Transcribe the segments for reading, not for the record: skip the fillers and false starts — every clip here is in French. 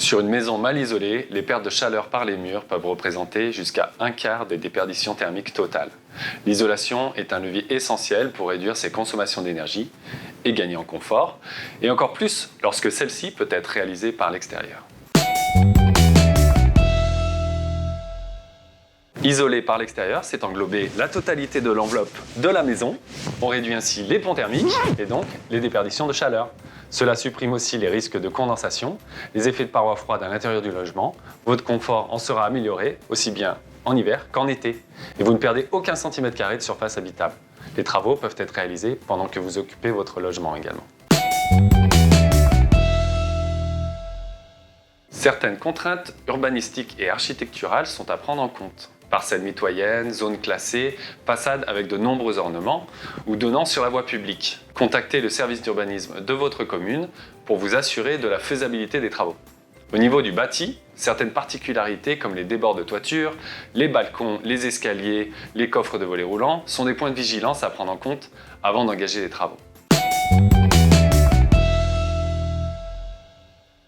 Sur une maison mal isolée, les pertes de chaleur par les murs peuvent représenter jusqu'à un quart des déperditions thermiques totales. L'isolation est un levier essentiel pour réduire ses consommations d'énergie et gagner en confort, et encore plus lorsque celle-ci peut être réalisée par l'extérieur. Isoler par l'extérieur, c'est englober la totalité de l'enveloppe de la maison. On réduit ainsi les ponts thermiques et donc les déperditions de chaleur. Cela supprime aussi les risques de condensation, les effets de parois froides à l'intérieur du logement. Votre confort en sera amélioré, aussi bien en hiver qu'en été. Et vous ne perdez aucun centimètre carré de surface habitable. Les travaux peuvent être réalisés pendant que vous occupez votre logement également. Certaines contraintes urbanistiques et architecturales sont à prendre en compte. Parcelles mitoyennes, zones classées, façades avec de nombreux ornements ou donnant sur la voie publique. Contactez le service d'urbanisme de votre commune pour vous assurer de la faisabilité des travaux. Au niveau du bâti, certaines particularités comme les débords de toiture, les balcons, les escaliers, les coffres de volets roulants sont des points de vigilance à prendre en compte avant d'engager les travaux.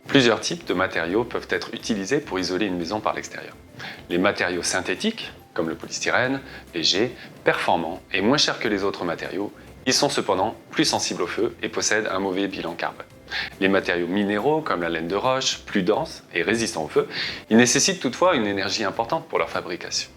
Plusieurs types de matériaux peuvent être utilisés pour isoler une maison par l'extérieur. Les matériaux synthétiques, comme le polystyrène, légers, performants et moins chers que les autres matériaux, ils sont cependant plus sensibles au feu et possèdent un mauvais bilan carbone. Les matériaux minéraux, comme la laine de roche, plus denses et résistants au feu, ils nécessitent toutefois une énergie importante pour leur fabrication.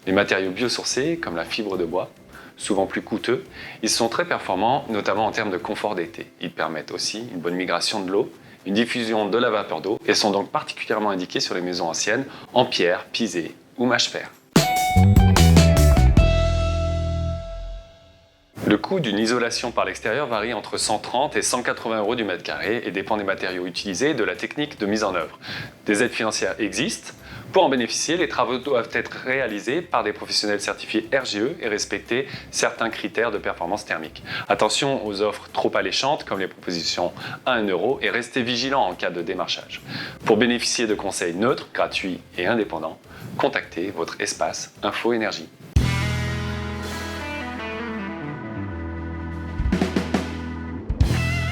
Les matériaux biosourcés, comme la fibre de bois, souvent plus coûteux, ils sont très performants, notamment en termes de confort d'été. Ils permettent aussi une bonne migration de l'eau, une diffusion de la vapeur d'eau et sont donc particulièrement indiqués sur les maisons anciennes en pierre, pisé ou mâche-fer. Le coût d'une isolation par l'extérieur varie entre 130 et 180 € du mètre carré et dépend des matériaux utilisés et de la technique de mise en œuvre. Des aides financières existent. Pour en bénéficier, les travaux doivent être réalisés par des professionnels certifiés RGE et respecter certains critères de performance thermique. Attention aux offres trop alléchantes comme les propositions à 1 € et restez vigilant en cas de démarchage. Pour bénéficier de conseils neutres, gratuits et indépendants, contactez votre espace Info Énergie.